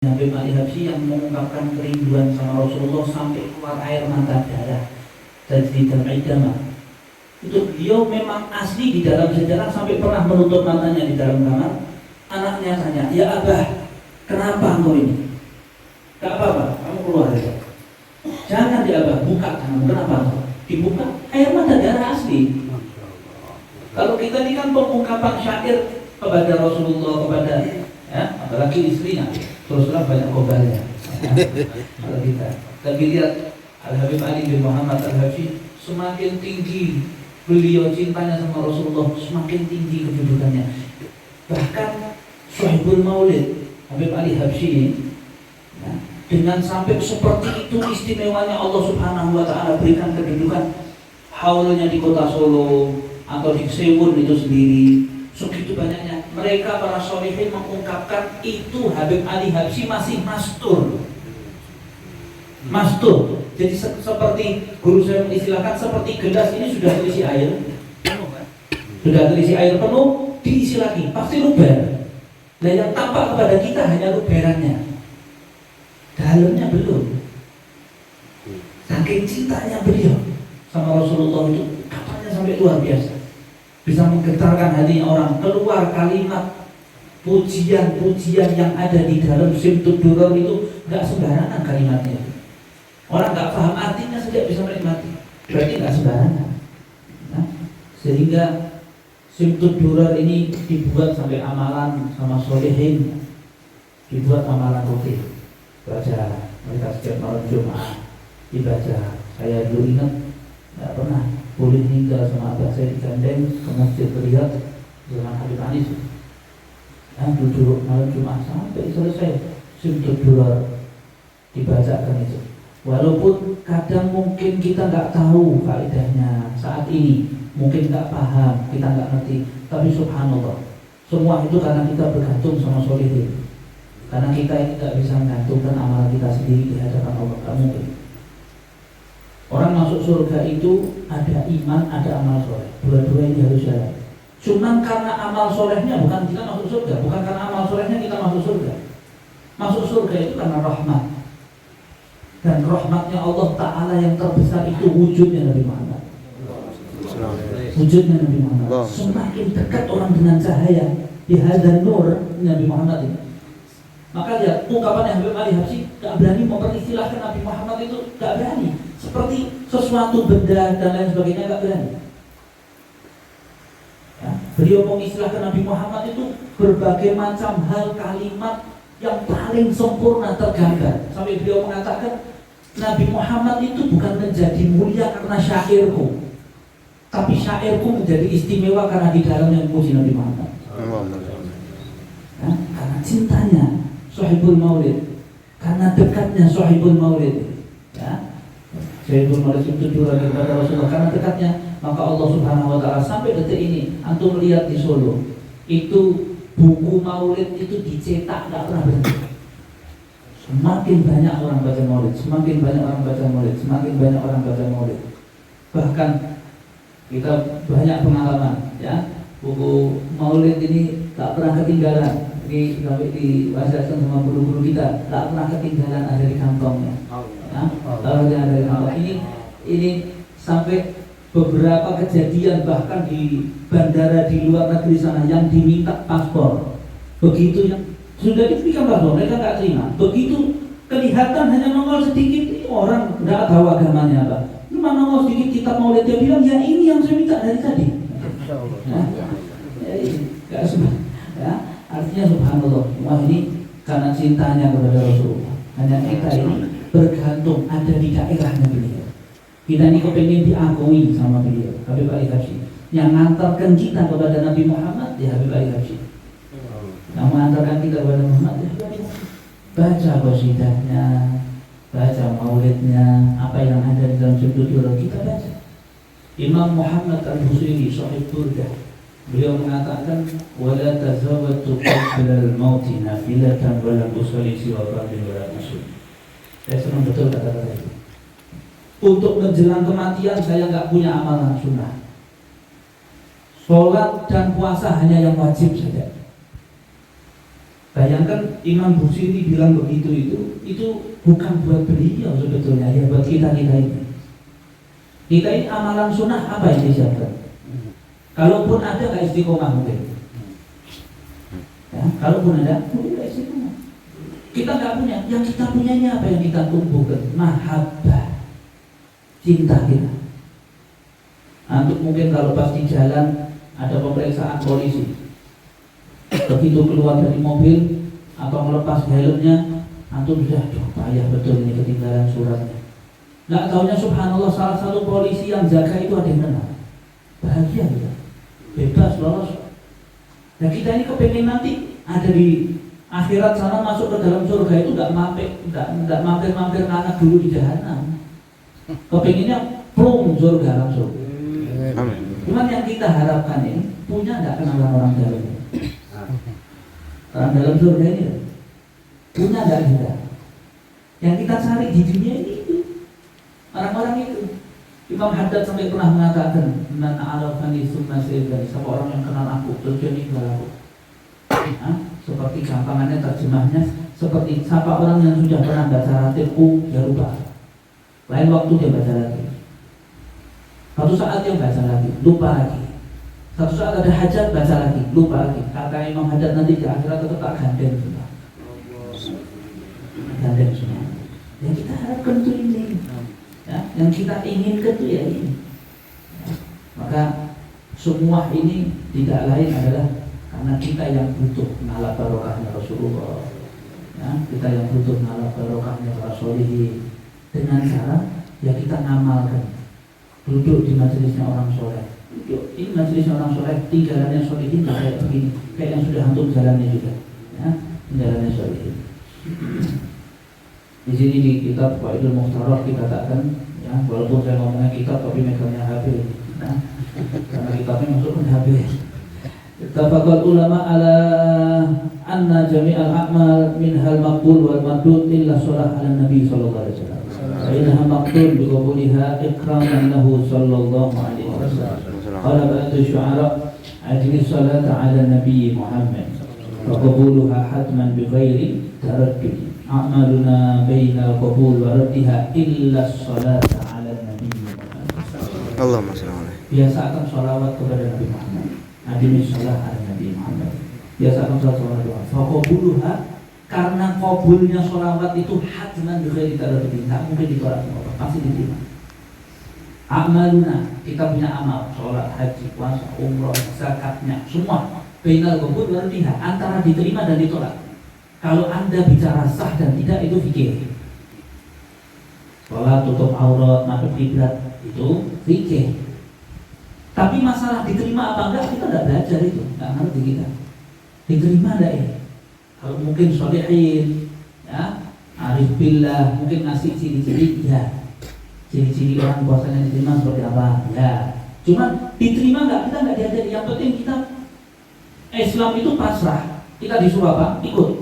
Habib Ali Habsyi yang mengungkapkan kerinduan sama Rasulullah sampai keluar air mata darah tajdidul idamah. Itu beliau memang asli di dalam sejarah sampai pernah menutup matanya di dalam kamar. Anaknya tanya, "Ya Abah, kenapa engkau ini?" "Gak apa-apa, kamu keluar aja." "Jangan ya Abah, buka tanganmu." "Kenapa?" Dibuka, air mata darah asli. Kalau kita ini kan pengungkapan syair kepada Rasulullah, kepada apalagi istrinya, terus terang banyak kobarnya. Kalau kita tapi lihat Al-Habib Ali bin Muhammad Al-Habsyi, semakin tinggi beliau cintanya sama Rasulullah, semakin tinggi kedudukannya. Bahkan Sahibul Maulid Habib Ali Habsyi dengan sampai seperti itu istimewanya Allah Subhanahu wa taala berikan kedudukan haulnya di kota Solo atau di Sewun itu sendiri. Segitu banyaknya mereka para sholihin mengungkapkan itu Habib Ali Habsyi masih mastur. Mastur. Jadi seperti guru saya mengistilahkan, seperti gelas ini sudah terisi air penuh kan? Sudah terisi air penuh, diisi lagi, pasti luber. Nah yang tampak kepada kita hanya luberannya, dalamnya belum. Saking cintanya beliau sama Rasulullah itu, katanya sampai luar biasa, bisa menggetarkan hati orang. Keluar kalimat pujian-pujian yang ada di dalam Simtud Duror itu nggak sembarangan kalimatnya. Orang nggak paham artinya saja bisa menikmati, berarti nggak sembarangan. Nah, sehingga Simtud Duror ini dibuat sampai amalan sama solehin, dibuat amalan rutin. Baca mereka setiap malam Jumat dibaca. Saya dulu ingat nggak pernah boleh tinggal sama abah saya digandeng ke Masjid Riyadh zaman Habib Anis. Duduk malam Jumat sampai selesai Simtud Duror dibacakan itu. Walaupun kadang mungkin kita nggak tahu faedahnya saat ini, mungkin nggak paham, kita nggak ngerti, tapi subhanallah, semua itu karena kita bergantung sama solihin. Karena kita ini nggak bisa menggantungkan amal kita sendiri di hadapan Allah, nggak mungkin. Orang masuk surga itu ada iman, ada amal soleh. Dua-dua ini harus jalan. Cuman karena amal solehnya bukan kita masuk surga, bukan karena amal solehnya kita masuk surga. Masuk surga itu karena rahmat. Dan rahmatnya Allah Ta'ala yang terbesar itu wujudnya Nabi Muhammad. Wujudnya Nabi Muhammad. Semakin dekat orang dengan cahaya di hadzal nur Nabi Muhammad ini. Maka lihat ungkapan Habib Ali Habsyi, gak berani memperistilahkan Nabi Muhammad itu, gak berani. Seperti sesuatu benda dan lain sebagainya, gak berani. Beliau mengistilahkan Nabi Muhammad itu berbagai macam hal, kalimat yang paling sempurna tergambar. Sampai beliau mengatakan Nabi Muhammad itu bukan menjadi mulia karena syairku, tapi syairku menjadi istimewa karena di dalamnya memuji Nabi Muhammad. Karena cintanya Sahibul Maulid, karena dekatnya Sahibul Maulid, Sahibul Maulid itu juga kepada Rasulullah, karena dekatnya, maka Allah Subhanahu wa taala sampai detik ini antum lihat di Solo itu buku maulid itu dicetak nggak pernah berhenti. Semakin banyak orang baca maulid, semakin banyak orang baca maulid, semakin banyak orang baca maulid. Bahkan kita banyak pengalaman, buku maulid ini tak pernah ketinggalan. Ini sampai diwasiatkan sama guru-guru kita, tak pernah ketinggalan ada di kantongnya. Kalau ada di kantong ini sampai beberapa kejadian bahkan di bandara di luar negeri sana yang diminta paspor. Begitu yang sudah diberikan paspor, mereka nggak terima. Begitu kelihatan hanya nongol sedikit, orang nggak tahu agamanya apa. Cuma nongol sedikit kitab maulid, dia bilang ya ini yang saya minta dari tadi. Nggak sempat. Artinya subhanallah, wah ini karena cintanya kepada Rasulullah. Hanya kita ini bergantung ada di daerahnya beliau. Kita ini kepengen diakui sama beliau, Habib Ali Habsyi. Yang mengantarkan kita kepada Nabi Muhammad, ya Habib Ali Habsyi. Yang mengantarkan kita kepada Muhammad, ya Habib Ali Habsyi. Baca qasidahnya, baca maulidnya, apa yang ada di dalam Simtud Duror kita baca. Imam Muhammad Al-Busiri, Shahih Burdah, beliau mengatakan, "Wala tazawwatu qabla al-mauti nafilatan wa la usalli siwa fardin wa la usul." Saya senang betul kata-kata itu. Untuk menjelang kematian saya nggak punya amalan sunnah. Sholat dan puasa hanya yang wajib saja. Bayangkan Imam Busiri bilang begitu, itu bukan buat beliau sebetulnya, ya buat kita ini. Kita ini amalan sunnah apa yang disiapkan? Kalaupun ada gak istiqomah mungkin. Ya, kalaupun ada mungkin gak istiqomah. Kita nggak punya, yang kita punyanya apa yang kita tumbuhkan? Mahabbah, cinta kita. Antum mungkin kalau pas di jalan ada pemeriksaan polisi, begitu keluar dari mobil atau melepas helmnya, antum sudah payah betul ini ketinggalan suratnya. Nggak taunya subhanallah salah satu polisi yang jaga itu ada yang kenal. Bahagia kita, bebas lolos. Nah kita ini kepengen nanti ada di akhirat sana masuk ke dalam surga itu nggak mampir anak dulu di jahanam. Kepengennya plung surga langsung. Cuman yang kita harapkan ini punya nggak kenalan orang dalam? Orang dalam surga ini punya nggak kita? Yang kita cari di dunia ini itu orang-orang itu. Imam Haddad sampai pernah mengatakan, "Man arafani tsumma sayyidani." Siapa orang yang kenal aku, terus dia meninggal aku. Seperti gampangannya terjemahnya, seperti siapa orang yang sudah pernah baca ratibku, dia lupa. Lain waktu dia baca lagi. Satu saat dia baca lagi, lupa lagi. Satu saat ada hajat, baca lagi, lupa lagi. Kata Imam Haddad nanti di akhirat tetap tak gandeng semua. Gandeng semua. Yang kita harapkan itu ini, ya, yang kita inginkan itu ya ini. Ya. Maka semua ini tidak lain adalah karena kita yang butuh nalap barokahnya Rasulullah, ya, kita yang butuh nalap barokahnya para sholihin. Dengan cara ya kita ngamalkan, duduk di majelisnya orang soleh. Duduk ini majelisnya orang soleh, tinggalannya sholihin kayak begini, kayak yang sudah antum jalannya juga, ya, tinggalannya sholihin. Di sini di kitab Faidul Mukhtarah dikatakan, ya, walaupun saya ngomongnya kitab tapi megangnya HP, nah, karena kitabnya masuk ke HP. Ittafaqal ulama ala anna jami'al a'mal minhal maqbul wal mardud illa shalah ala nabi sallallahu alaihi wasallam. Fa innaha maqbul bi qabuliha ikraman lahu sallallahu alaihi wasallam. Qala ba'du syu'ara ajli salata ala nabi Muhammad. Fa qabuluha hatman bi ghairi taraddud. A'maluna bainal qabul wa raddiha illa salata ala nabi Muhammad. Allahumma shalli alaihi. Biasakan sholawat kepada Nabi Muhammad. Nabi Sallallahu Alaihi Nabi Muhammad. Biasakan sholawat doa. Fakobuluha, karena kabulnya sholawat itu hatman juga ditaruh tak mungkin ditolak sama Allah, pasti diterima. Amaluna, kita punya amal, sholat, haji, puasa, umroh, zakatnya, semua. Bainal qabul wal raddiha, antara diterima dan ditolak. Kalau anda bicara sah dan tidak itu fikih. Sholat, tutup aurat, madhab kiblat itu fikih. Tapi masalah diterima apa enggak kita tidak belajar itu, enggak ngerti kita. Diterima enggak ya? Kalau mungkin sholihin, ya, arif billah, mungkin ngasih ciri-ciri, ya. Ciri-ciri orang puasanya diterima seperti apa, ya. Cuman diterima enggak kita enggak diajari. Yang penting kita Islam itu pasrah. Kita disuruh apa? Ikut.